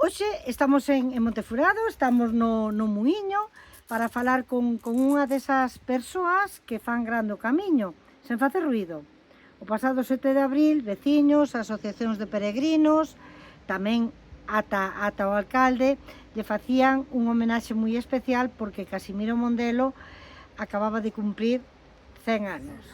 Hoxe estamos en Montefurado, estamos no Muiño para falar con unha desas persoas que fan grande o camiño, sen facer ruido. O pasado 7 de abril, veciños, asociacións de peregrinos, tamén ata o alcalde, lle facían un homenaxe moi especial porque Casimiro Mondelo acababa de cumprir 100 anos.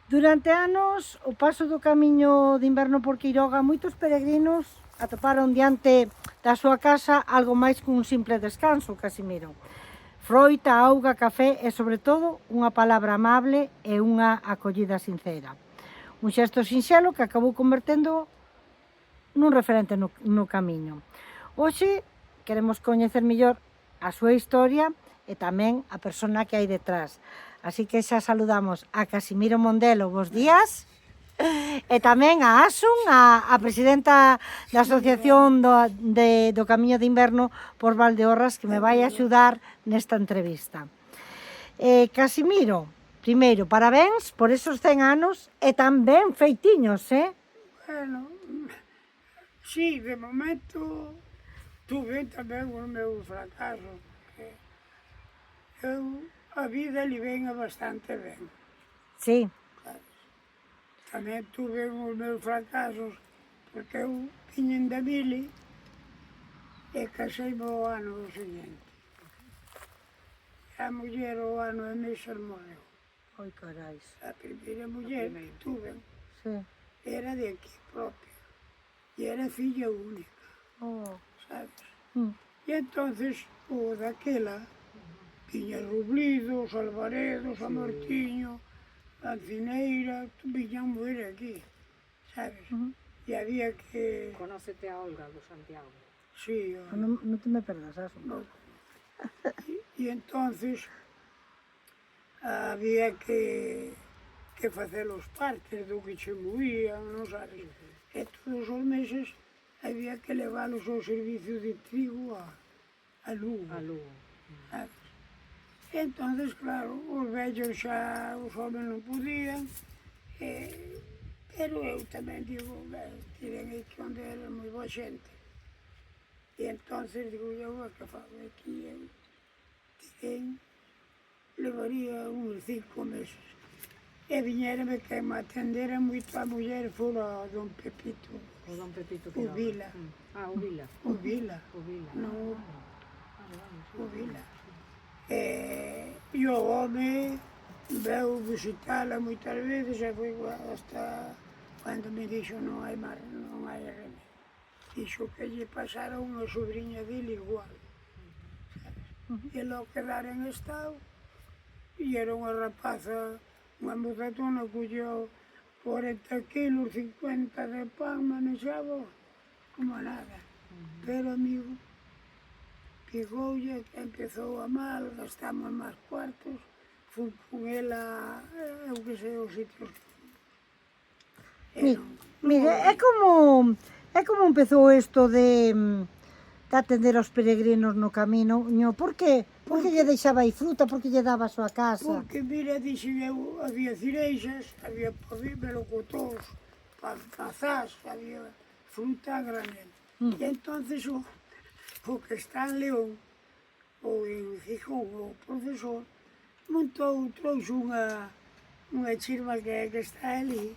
Durante anos, o paso do camiño de inverno por Quiroga, moitos peregrinos atoparon diante da súa casa algo máis que un simple descanso, Casimiro. Froita, auga, café e, sobre todo, unha palabra amable e unha acollida sincera. Un xesto sinxelo que acabou convertendo nun referente no camiño. Hoxe queremos coñecer mellor a súa historia e tamén a persona que hai detrás. Así que xa saludamos a Casimiro Mondelo, bos días. E tamén a Asun, a presidenta da Asociación do Camiño de Inverno por Valdeorras, que me vai axudar nesta entrevista. Casimiro, primeiro, parabéns por esos 100 anos e tan ben feitiños, Bueno, sí, de momento tuve tamén os meus fracasos, que a vida li venga bastante ben. Sí. Tamén tuve os meus fracasos, porque eu viñen da Mili e casei o ano seguinte. A muller o ano de meses morreu. Oi, carais. A primeira muller que tuve Sí. era de aquí propio e era filla única, Oh. sabes? Mm. E entonces o daquela tiña Rublidos, Alvaredos, a Martiño, a Cineira, viñan mover aquí, sabes? E había que... Conócete a Olga do Santiago. Sí, Non te me perdas, Asun. no. E entonces había que facer os partes do que che moían, non sabes? E todos os meses había que leválos ao servicio de trigo a Lugo. A Lugo. Sabes? E entonces, claro, os vellos xa, os homens non podían, pero eu tamén digo, tiren aquí onde era moi boa xente. E entonces digo, eu a que fago aquí, eu tiren, levaría uns 5 meses. E viñérame que me atendera moito a muller fora don Pepito. O don Pepito O Vila. O Vila. O Vila. O Vila. No, o Vila. E o home veu visitala moitas veces e foi hasta cando me dixo non hai remedio. Dixo que lle pasara unha sobrinha dele igual. E logo quedara en estado e era unha rapaza, unha mozatona, colleu 40 kilos, 50 de pan, manexaba como nada. Pero, amigo, pegoulle, que empezou a mal, gastamos máis cuartos, fui con ela, eu que sei, os sitios que Mire, é como empezou isto de atender aos peregrinos no camiño. Por que lle deixaba aí fruta? Por que lle daba a súa casa? Porque, mira, dixen eu, había cireixas, había melocotóns, pazás, había fruta a granel. E entonces o que está en León, ou en Gijón, o profesor, trouxe unha chirma que está ali,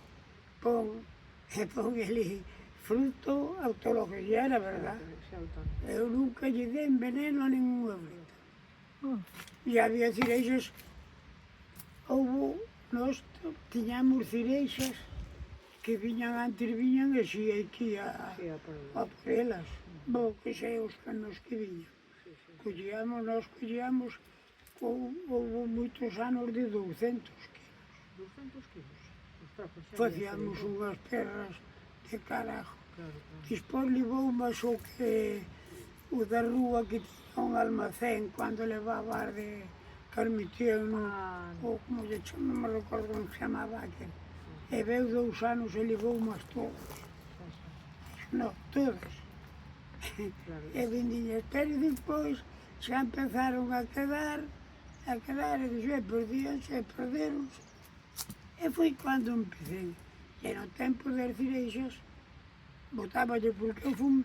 pon ali fruto autólogo, e era verdad. Eu nunca lle dei veneno a ninguna fruta. E había cireixas, nós tiñamos cireixas que antes viñan así aquí a por elas. Bo, que sei os canos que viñan. Nós collíamos, houve moitos anos de 200 kilos. 200 kilos? Facíamos unhas perras de carajo. Despois levou máis o da rúa que tiña un almacén cando levaba de Carmitión, ou como lle chamo, non me recordo como se chamaba aquel. E veu 2 anos e levou máis todas. Non, todas. E vendiñas, pero despois xa empezaron a quedar, e dixo, perderonse. E foi cando empecé. E no tempo das cireixas, botáballe porque eu fui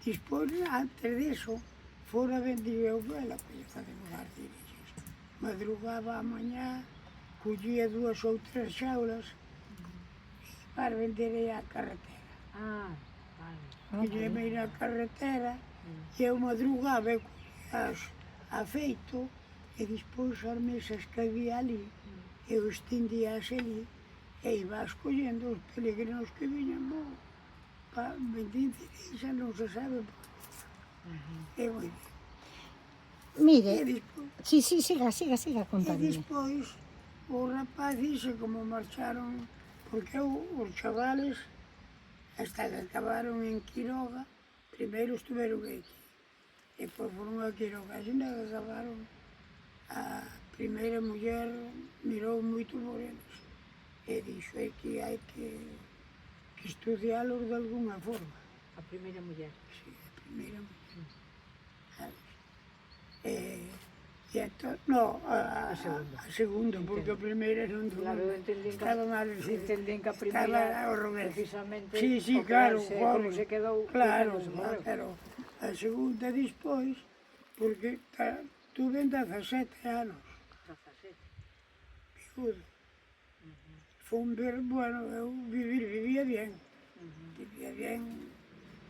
Despois, antes disso, fora vendir eu vela, para lle facer os artilixos. Madrugaba a mañá, collía 2 ou 3 xaulas para vender aí á carretera. Ah, vale. Collíame ir á carretera e eu madrugaba e collía afeito e despois as mesas que había ali, eu estendías ali e iba escollendo os peregrinos que viñan, vendín cereixa, non se sabe por que. E moi ben. Mire, E despois, sí, siga e contando. despois o rapaz dixe como marcharon, porque os chavales hasta que acabaron en Quiroga, primeiro estiveron aquí, e depois foron a Quiroga, e ainda que acabaron, a primeira muller mirou moito por eles e dixo é que hai que estudiálos de alguna forma. A primeira muller. Sí, a primeira muller. Sabes? E entón, no, a segunda, porque a primeira non Claro, eu entendín que, estaba mal dicir. entendín que a Estaba primeira, ao revés. precisamente, Sí, sí, o que claro, se, joven. como se quedou, Claro, cando se morreu. pero a segunda despois, porque tuve 17 anos, 17. viudo. Fun ver, bueno, eu vivía bien,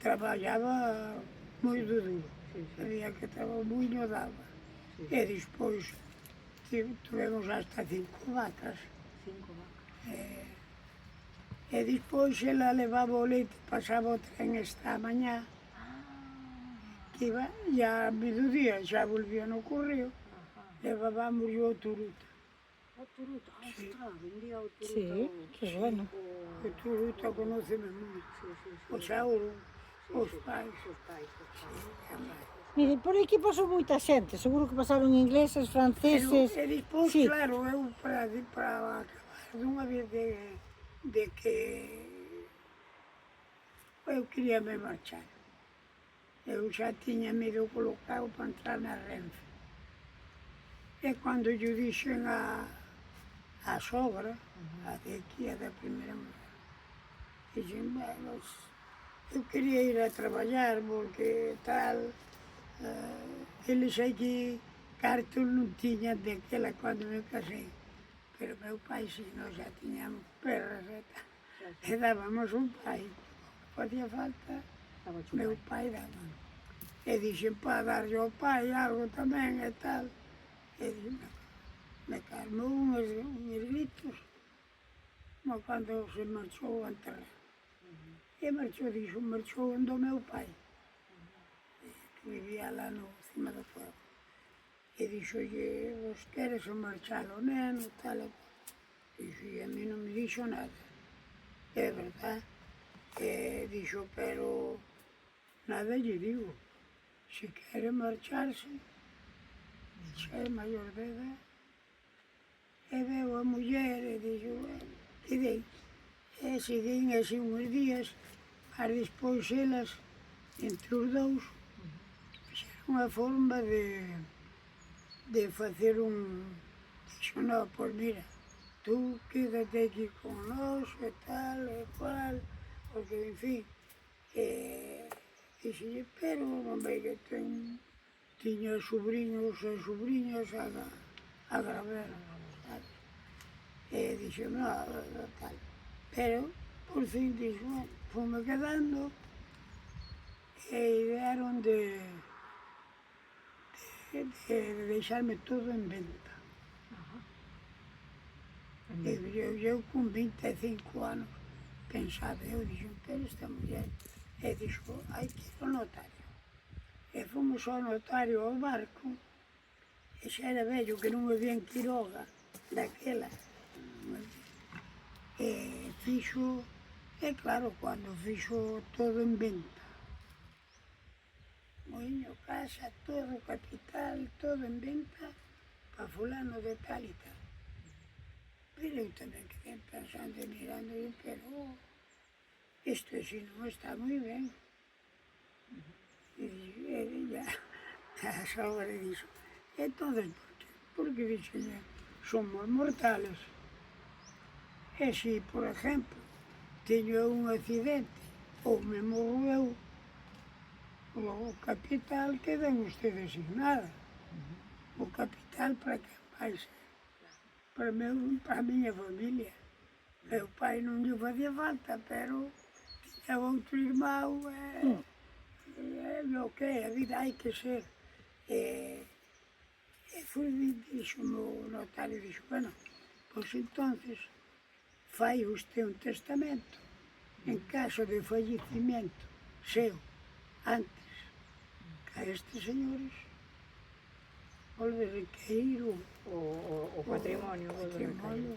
traballaba moi duro, sabía que estaba moi no daba. E despois tivemos hasta 5 vacas. 5 vacas. E despois ela levaba o leite, pasaba o tren esta mañá, que iba, e a mediodía xa volvía no correo, levábamos o turuta. O turuta, ostras, vendía o turuta. Sí, qué bueno. O turuta conóceme moito, Sí. o xauro, os pais. Os pais. Mire, por aquí pasou moita xente, seguro que pasaron ingleses, franceses. E despois, Sí. claro, eu para acabar dunha vez de que eu quería me marchar. Eu xa tiña medo colocado para entrar na Renfe. E cando yo dixen a sogra, a de aquí, a da primeira mujer, dixen, bueno, eu quería ir a traballar porque tal, eles aquí cartos non tiñan daquela cando me casei, pero meu pai si, nós xa tiñamos perras e tal, e dábamos un pai, facía falta, meu pai daba. E dixen para darlle ao pai algo tamén e tal, e dixen, me calmou uns gritos, como cando se marchou a enterrar. E marchou onde o meu pai, que vivía lá no cima do fuego. E dixolle, vos queres marchar o neno, tal e cual. Dixo, e a mí non me dixo nada. É verdad. E dixo, pero nada lle digo. Se quere marcharse, xa é maior de edad. E veo a muller e dixo, bueno, e dei. E seguín así uns días, mas despois elas, entre os dous, fixeron a forma de facer un... Dixo, no, pois mira, tú quédate aquí con nós e tal e cual, porque, en fin, dixelle, pero non vai que tiña sobrinhos e sobrinhas a gravar, sabes? E dixo, no, tal. Pero, por fin, dixo, bueno, fome quedando e idearon de deixarme todo en venta. Eu con 25 anos pensaba, eu dixo, pero esta muller, e dixo, hai que ir ao notario. E fomos ao notario ao barco, e xa era vello que non había en Quiroga, daquela. E fixo, e claro, cando fixo todo en venta, moinho, casa, todo, capital, todo en venta, para fulano de tal e tal. Pero eu tamén quedé pensando e mirando, pero isto así non está moi ben. E ya, a sogra dixo, entonces, por qué? Porque dixenlle, somos mortales. E se, por exemplo, teño un accidente ou me morro eu, o capital quedan ustedes sin nada. O capital para que vai ser? Para a miña familia. Meu pai non lle facía falta, pero tiña outro irmão, o que a vida hai que ser. E foi, dixo o notario, dixo, bueno, pois entonces fai usted un testamento en caso de fallecimiento seu antes que a estes señores volver a requerir O patrimonio. patrimonio.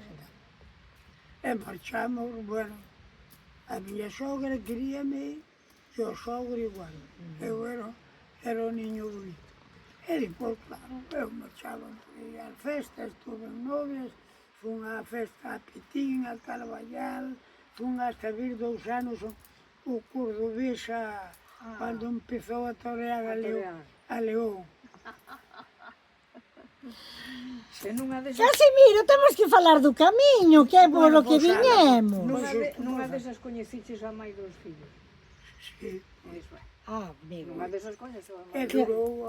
E marchamos, bueno, a miña sogra queríame e o sogro igual. Eu era o niño bonito. E depois, claro, eu marchaba ás festas, estuve en novias, fun á festa a Pitín, a Carvallal, fun hasta vir 2 anos o cordobés cando empezou a torear a León. Que nunha desas, Casimiro, temos que falar do camiño, que é por Bueno, o que pois, ala, viñemos. nunha desas coñeciches a mãe dos fillos. Sí, Pois ben, Ah, amigo. nunha desas coñeceu a e mãe. durou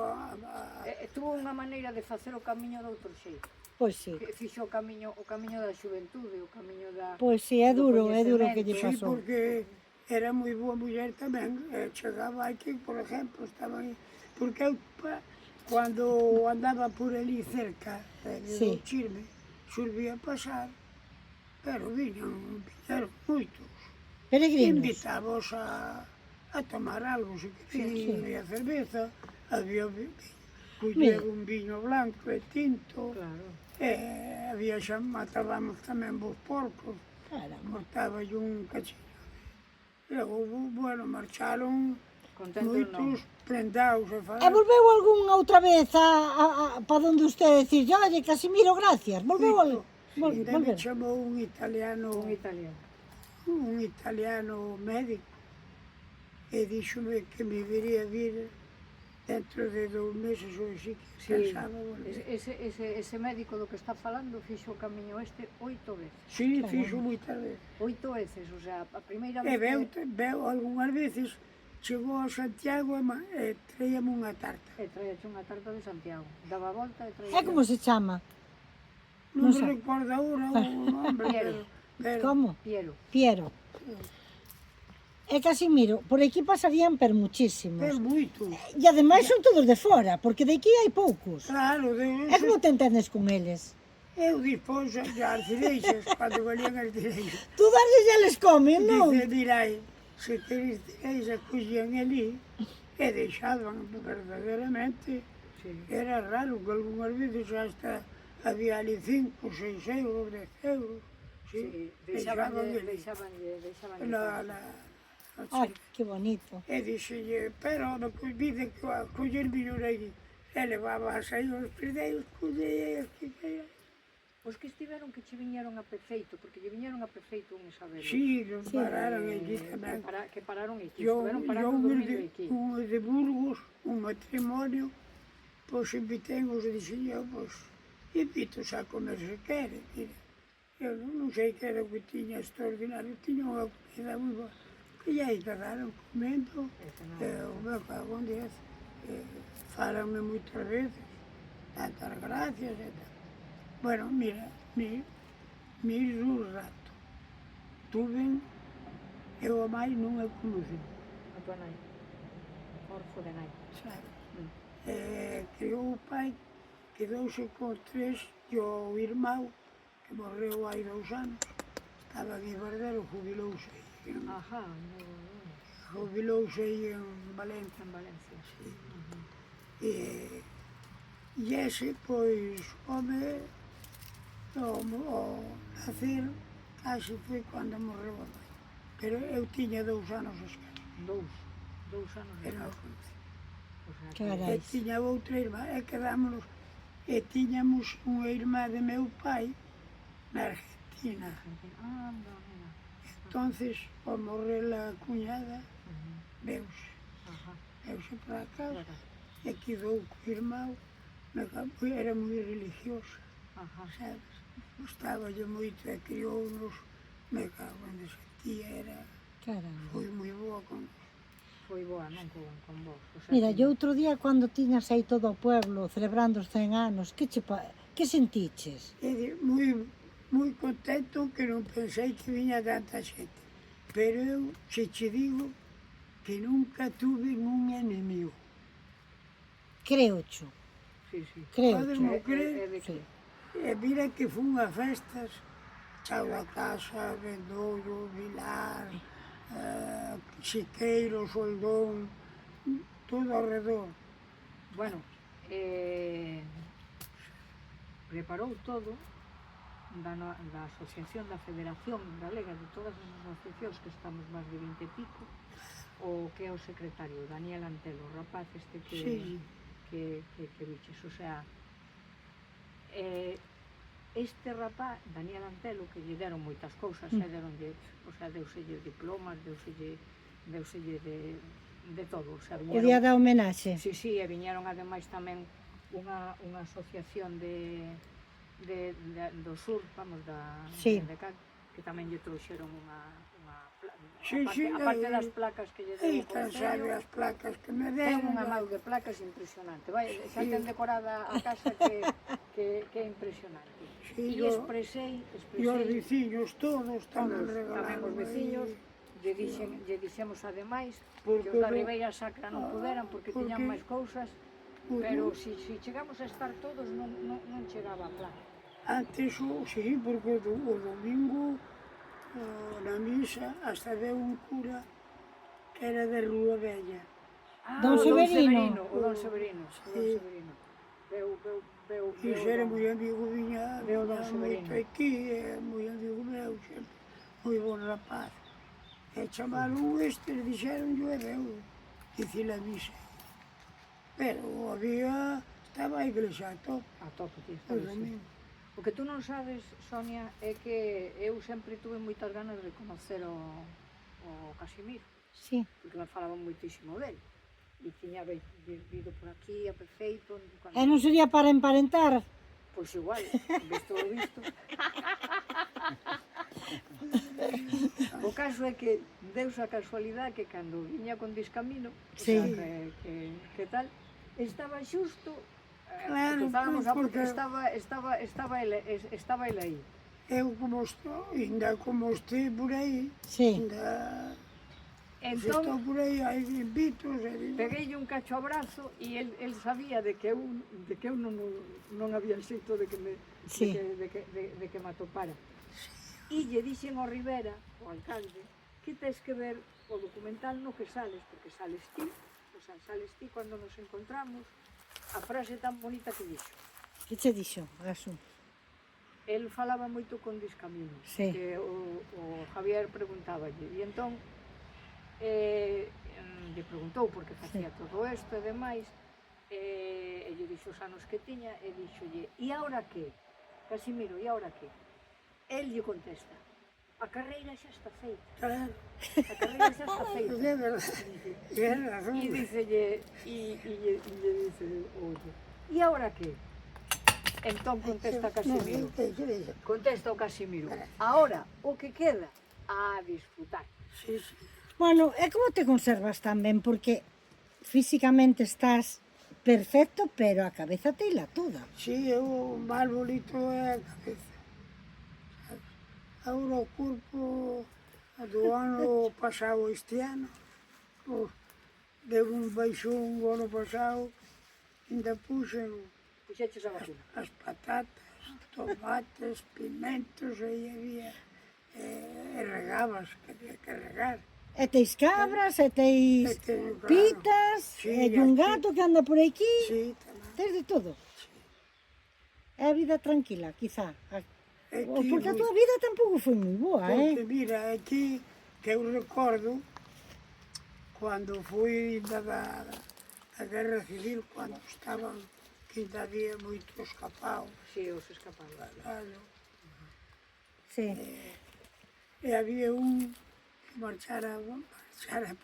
Tuvo unha maneira de facer o camiño de outro xeito. Pois sí. Que fixo o camiño da xuventude, o camiño da... Pois sí, é duro que lle sí, pasou. porque era moi boa muller tamén. Chegaba aquí, por exemplo, estaba aí. Porque eu, cando andaba por ali cerca de Sí. Chirme, solvía pasar, pero viñeron moitos. Peregrinos. Invitábamos a tomar algo, se querían, había cerveza, había coller un viño blanco e tinto, Claro. había xa matábamos tamén vos porcos, Caramba. cortaba un cachillo. E houve, bueno, marcharon Contento moitos prendados e E falaron. volveu algunha outra vez para onde usted decir, oye, Casimiro, gracias. Volveu algo. Ainda me chamou un italiano médico e díxome que me viría vir dentro de 2 meses ou así, que pensaba volver. Ese médico do que está falando fixo o camiño 8 veces. Sí, fixo moitas veces. 8 veces, o sea, a primeira E vez veu algunhas veces, chegou a Santiago e traíame unha tarta. e traíache unha tarta de Santiago. Daba a volta e traía. É como se chama? Non Non me sei. recordo agora o nombre, pero Como? Piero. Piero. E Casimiro, por aquí pasarían per muchísimos. moitos. E ademais son todos de fora, porque de aquí hai poucos. Claro, E como te entendes con eles? eu dispois as cereixas, cando valían as cereixas. Tú darles e eles comen, non? Dice, dirai, se teres cereixas, cogían ali e deixaban verdadeiramente. Sí. Era raro que algunhas veces hasta había ali 5, 6 euros, 10 euros. Sí, deixaban ali. Deixabanlle. Ai, que bonito. E dixelle, pero no que dice que a coller millón aí, e levaba aí os perdeiros, collei as que queira. Os que estiveron que che viñeron a Peceito, porque lle viñeron a Peceito un Isabel. Sí, nos pararon aquí tamén. Que pararon aquí, Yo estiveron parando dormindo aquí. un de Burgos, un matrimonio, pois invitemos e dixen eu, pois, invitos a comer se quere, mira. Eu non sei que era o que tiña extraordinario, tiña unha comida moi boa. E aí quedaron comendo, o meu cago en 10, falanme moitas veces, tantas gracias e tal. Bueno, mira, mir un rato, tuven, eu a máis non a conocí, A tua nai. Orfo de nai. sabes? Criou o pai, quedouse con 3, e o irmão, que morreu hai 2 anos, estaba en Ibardero, jubilouse aí. Ajá, Jubilouse aí en Valencia. en Valencia. E ese, pois, home, o nacer, casi foi cando morreu a mãe. Pero eu tiña 2 anos escasos, 2 anos. e non conocí. O sea, Carai. E tiña outra irmá, e quedámonos, e tiñamos unha irmá de meu pai na Argentina. anda, mira. Entonces, ao morrer a cuñada, veuse. Ajá. Veuse para casa, Claro. e quedou co irmão, era moi religiosa, Ajá. sabes? Gustaballe moito e criounos, me cago en esa tía, Caramba. foi moi boa con nós. foi boa, non, con vos. O sea, Mira, que- yo outro día cando tiñas aí todo o pueblo celebrando os 100 anos, que sentiches? Moi contento que non pensei que viña tanta xente. Pero eu, se che digo, que nunca tuve un enemigo. Creocho, Sí, sí. creocho. Podemos crer. É de Sí. que? E mira que fun a festas, Chao da Casa, Bendoiro, Vilar, Siqueiro, Soldón, todo ao redor. Bueno, preparou todo da Asociación da Federación Galega de todas as asociacións que estamos máis de 20 e pico, o que é o secretario, Daniel Antelo, o rapaz este Sí. que biches, o sea, este rapaz, Daniel Antelo, que lle deron moitas cousas, deronlle, o sea, deuselle diplomas, deuselle de todo, o sea, O día da homenaxe. Sí, sí, e viñeron ademais tamén unha asociación do sur, vamos, Sí. de Cal, que tamén lle trouxeron Sí, sí, aparte das placas que lle deu Ei, o tan sabe Concello, as placas que me ten deron. unha mau de placas impresionante. Vai, xa ten decorada a casa que é impresionante. Sí, E expresei E os veciños todos tamén todos, tamén regalaron. os veciños, lle dixemos ademais Porque que os da no- Ribeira Sacra non puderan porque tiñan porque- máis cousas, pero si chegamos a estar todos non chegaba a placa. Antes, sí, porque o domingo na misa hasta veu un cura que era de Rúa Bella. Don O Severino. o Don Severino, o Don Sí. Severino. Veu E ese era moi amigo, viña Veu Don moito Severino. aquí, moi amigo meu, sempre, moi bon rapaz. E chamaron este, dixeron yo e veu, dicir a misa. Pero estaba a iglesia a tope, a tope, ti, o sabes, sí. domingo. O que tú non sabes, Sonia, é que eu sempre tuve moitas ganas de conocer o Casimiro, Sí. porque me falaban moitísimo dele. E tiña vivido por aquí, a perfeito. E non sería para emparentar? Pois igual, visto o visto. O caso é que deus a casualidade que cando viña con Discamino, Sí. o sea, que tal, estaba xusto, Claro, cruzábamos a porque- estaba ele aí. Eu como estou, ainda como estive por aí, Sí. ainda Entón, estou por aí, hai invitos, e digo, pegueille un cacho a brazo e el sabía de que eu non había xeito de que me Sí. de que me atopara. E lle dixen ao Rivera, o alcalde, que tes que ver o documental no que sales, porque sales ti, o sea, sales ti cando nos encontramos, a frase tan bonita que dixo. Que che dixo, Gasú? El falaba moito con Discamino, Sí. que o Javier preguntáballe, e entón lle preguntou por que facía todo isto e demais, e lle dixo os anos que tiña, e dixolle, e agora que? Casimiro, e agora que? El lle contesta, a carreira xa está feita, claro, a carreira xa está feita. é verdade, é razón. E dicelle, lle dice, oye, e agora que? Entón contesta Casimiro, contesta o Casimiro, ahora o que queda a disfrutar. Sí, sí. Bueno, e como te conservas tamén? Porque físicamente estás perfecto, pero a cabeza teila toda. Sí, o máis bonito é a cabeza. Sabes? Agora o corpo do ano pasado este ano, deu un baixón o ano pasado, ainda puxen Puxeches a vacuna. as patatas, tomates, pimentos, aí había, e regabas, que había que regar. E teis cabras, e teis E teño, claro. pitas, Sí, e un aquí. gato que anda por aquí. Sí, tamén. Tens de todo. É a vida tranquila, quizá. Aquí Porque a moi- tua vida tampouco foi moi boa, Porque mira, aquí que eu recordo cando fui da Guerra Civil, cando estaban, que ainda había moito escapado, Si, os escapados. claro, Sí. e había un que marchara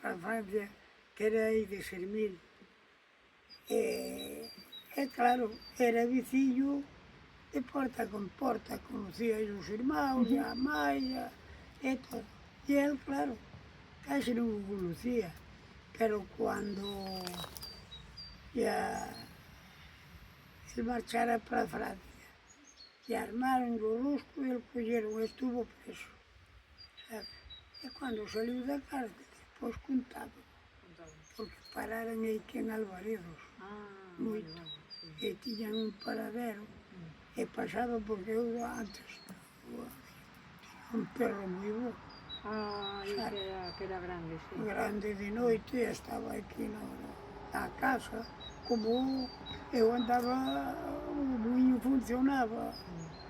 para Francia, que era aí de Sermil. E claro, era veciño de porta con porta, conocía os irmãos, a mãe, e todo. E el, claro, casi non o conocía, pero cuando ya él marchara para Francia, y armaron o rusco e el colleron, estuvo preso, sabe? E cando saliu da cárcel, despois contaba, porque pararon aquí en Alvaredos, moito, e tiñan un paradero, e pasaba porque eu antes tiña un perro moi bo, que era grande, sí. grande de noite, e estaba aquí na casa, como eu andaba, o moinho funcionaba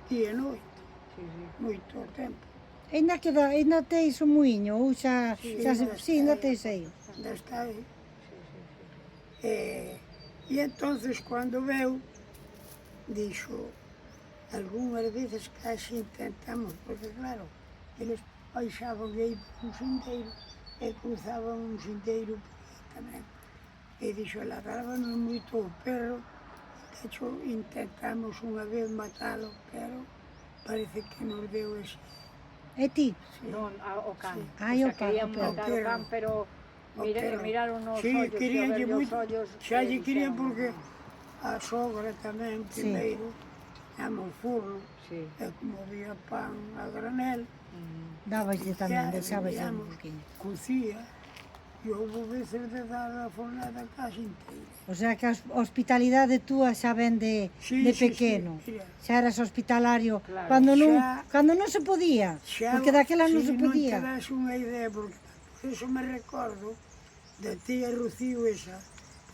día e noite, Sí, sí. moito tempo. Ainda teis o muiño ou xa... Sí, Sí, ainda teis aí. Ainda está aí. Sí, sí, sí. E entonces cando veu, dixo, algunhas veces casi intentamos, porque claro, eles baixaban aí por un sendeiro e cruzaban un sendeiro por aí tamén. E dixo, ladrabanos moito o perro, de hecho intentamos unha vez matalo, pero parece que nos deu ese. E ti? Sí. Non, o can. Sí. Ai, o O sea, querían can, o matar o perro. can, pero miraron os Sí, ollos, queríanlle os moito, ollos, xa lle querían dixeron, porque a sogra tamén, Sí. primeiro, tiñamos forno, Sí. e como había pan a granel, Dabaslle tamén, ya, deixabaslle un digamos, poquinho. cocía, e houve veces de dar a fornada casi inteira. O sea que a hospitalidade túa xa ven de pequeno. mira, Xa eras hospitalario Claro. cando non se podía, porque daquela non se Non te podía. das unha idea, porque por eso me recordo da tía Rocío esa,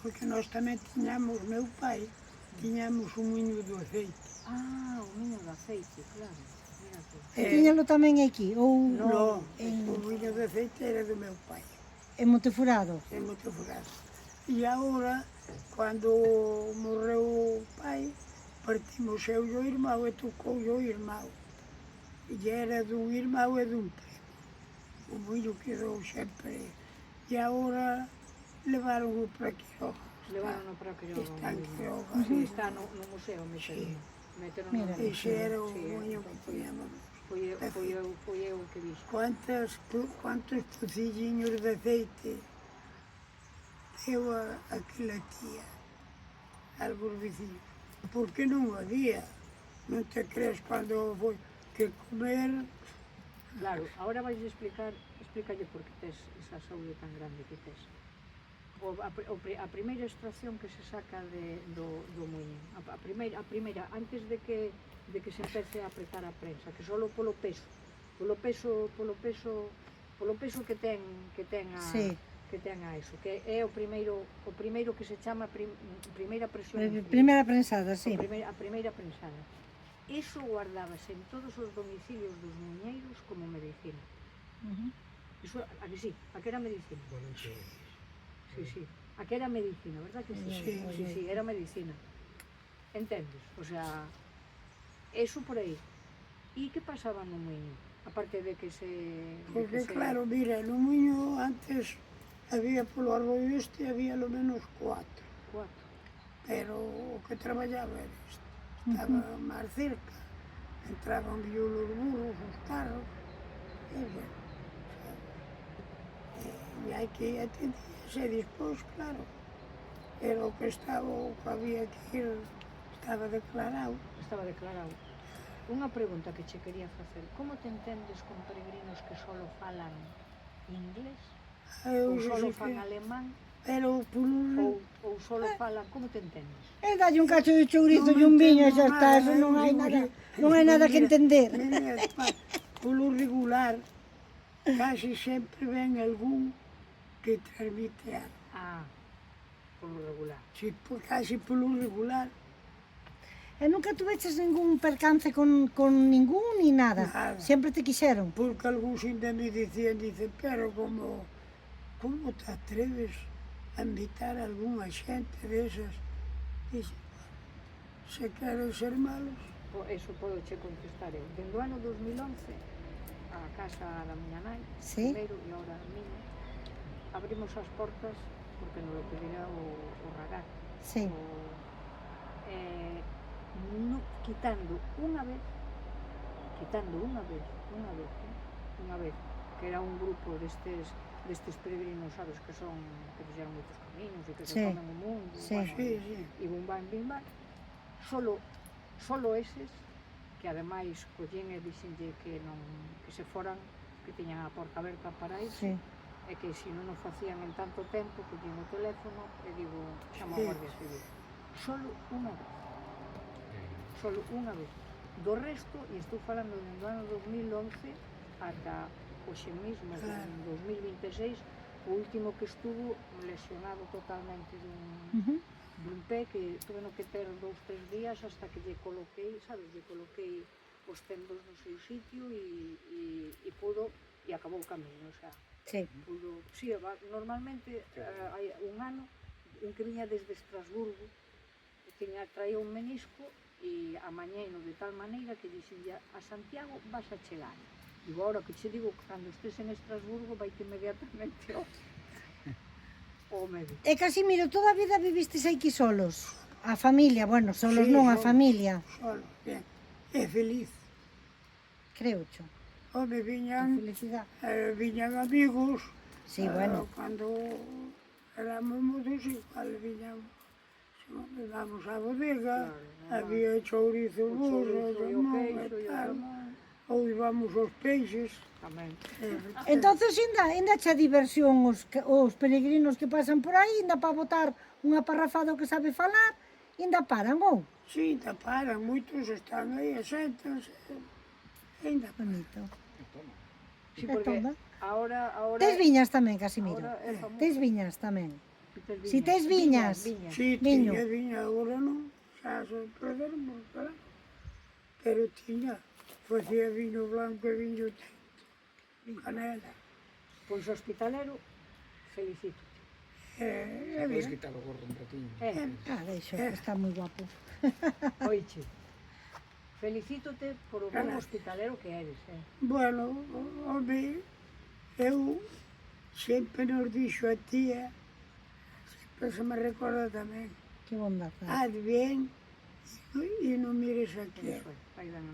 porque nós tamén tiñamos, meu pai, tiñamos un muiño do aceite. O miño do aceite, claro. Mira tú. E tiñalo tamén aquí, ou Non, o muiño do aceite era do meu pai. en Montefurado. É moito furado. E agora, cando morreu o pai, partimos eu e o irmão e tocou o irmão. E era dun irmão e dun primo. O muiño quedou sempre. E agora levaron-o para Quiroga. Levaron para Quiroga. Está en Quiroga. Sí, está no museo, meteron Mira. no Ese era o sí, muiño que poñamos. foi eu que vi. Quantos pocilliños de aceite deu aquela tía, algúns vecinos? Porque non había, non te crees cando foi que comer. Claro, agora vais explícalle por que tes esa saúde tan grande que tes. A primeira extracción que se saca do muiño, a primeira, antes de que se empece a apretar a prensa, que só polo peso que ten a... Sí. que ten a eso, que é o primeiro que se chama primeira presión. Primeira prensada, sí. A primeira prensada. Iso guardábase en todos os domicilios dos muiñeiros como medicina. Iso, a que sí? A que era medicina? Sí. A que era medicina, verdad que sí? Sí, era medicina. Entendes? O sea, eso por aí. E que pasaba no muiño? Aparte de que se... Porque claro, mira, no muiño antes había polo arroio este, había lo menos 4. Pero o que traballaba era este. Estaba máis cerca, entraban violos burros, os carros, e ben, e hai que atenderse, e despois, claro, era o que estaba, o que había que ir, estaba declarado. Estaba declarado. Unha pregunta que che quería facer. Como te entendes con peregrinos que solo falan inglés? Ou solo fan alemán? Pero por un... Ou solo falan, como te entendes? E dalle un cacho de chourizo e un viño e xa está, eso non hai nada que entender. Polo regular, casi sempre ven algún que transmite algo. Polo regular. Sí, casi polo regular. E nunca tuveches ningún percance con ningún ni nada? Nada. Sempre te quixeron? Porque algúns ainda me dicen, pero como te atreves a invitar a algunha xente desas? Dice, se queren ser malos. Eso podo che contestar eu. Dende o ano 2011, a casa da miña nai, Sí. primeiro e agora a miña, abrimos as portas porque nos lo pedira o ragar. Sí. Quitando unha vez, que era un grupo destes destes peregrinos, sabes, que son, que fixeron moitos camiños e que se Sí, comen o mundo, sí. bueno, Sí, sí. e bim bam, solo eses, que ademais collín e dixenlle que non, que se foran, que tiñan a porta aberta para iso, Sí. e que se non o facían en tanto tempo, collín o teléfono e digo, chamo a Sí. Guardia Civil. Solo unha vez. Solo unha vez. Do resto, e estou falando do ano 2011 ata hoxe mismo, Claro. en 2026, o último que estuvo lesionado totalmente Ujú. dun pé que tuve que ter 2-3 días hasta que lle coloquei, sabes, lle coloquei os tendos no seu sitio e pudo, e acabou o camiño, o sea, Sí. pudo, sí, normalmente hai un ano, un que viña desde Estrasburgo, traía un menisco e amañeino de tal maneira que dixenlle a Santiago vas a chegar. Digo, ahora que che digo que cando estés en Estrasburgo vaite inmediatamente ao médico. E Casimiro, toda a vida vivistes aquí solos? A familia, bueno, solos Sí, non, a solo. familia, Solo, bien. É feliz. creo cho. Home, A felicidade. viñan amigos. Sí, bueno. Cando éramos modos, igual viñan. Vamos á bodega, Claro, normal. había chourizo, O burro, chourizo e o jamón queixo e e o tal. jamón, Ou íbamos aos peixes. tamén. Entonces, ainda che diversión os peregrinos que pasan por aí, ainda para botar unha parrafada que sabe falar, ainda paran, ou? Sí, ainda paran, moitos están aí, asentanse. Ainda paran. Bonito. Sí, E porque toma. ahora Tes viñas tamén, Casimiro? ahora é famoso. Tes viñas tamén? Si Viñas, tes viñas. viñas. Sí, Viño. viña, agora non, xa se perderon, claro. Pero tiña, facía viño blanco e viño tinto, canela. Pois hospitalero, felicito. É Puedes bien. quitar o gorro un poquinho. Ah, deixo, que está moi guapo. Oiche, felicítote por o bon Gracias. hospitalero que eres, Bueno, home, eu sempre nos dixo a tía, sempre se me recorda tamén, Que bondaza. haz bien e non mires aquí. Eso é, aí dan a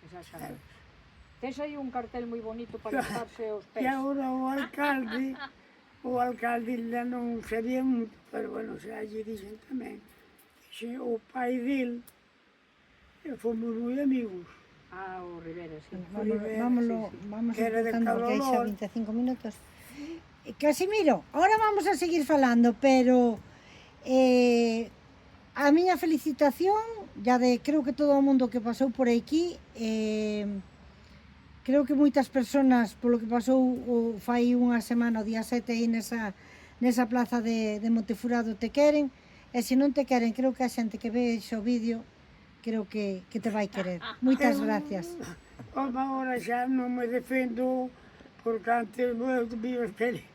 exactamente. Tes aí un cartel moi bonito para limparse os E pés. agora o alcalde ainda non sabía moito, pero bueno, xa lle dixen tamén. Dixe, o pai del, fomos moi amigos. Ah, o Rivera, sí. Vamos Era de cortando porque hai xa Calolón. 25 minutos. Casimiro, ahora vamos a seguir falando, pero a miña felicitación, ya de creo que todo o mundo que pasou por aquí, creo que moitas persoas polo que pasou fai unha semana, o día 7 aí nesa plaza de Montefurado te queren, e se non te queren, creo que a xente que ve o vídeo creo que te vai querer. Moitas gracias. Home, agora xa non me defendo, porque antes vivo feliz.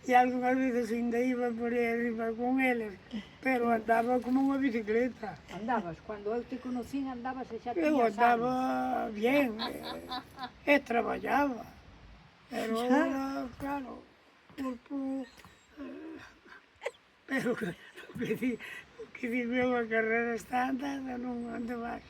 E algunhas veces ainda iba por aí arriba con eles, pero andaba como unha bicicleta. Andabas, cando eu te conocín andabas e xa Eu tiñas andaba anos. bien, e traballaba. Pero agora, claro, corpo... Pero o que digo, a carreira está andada, non ando máis.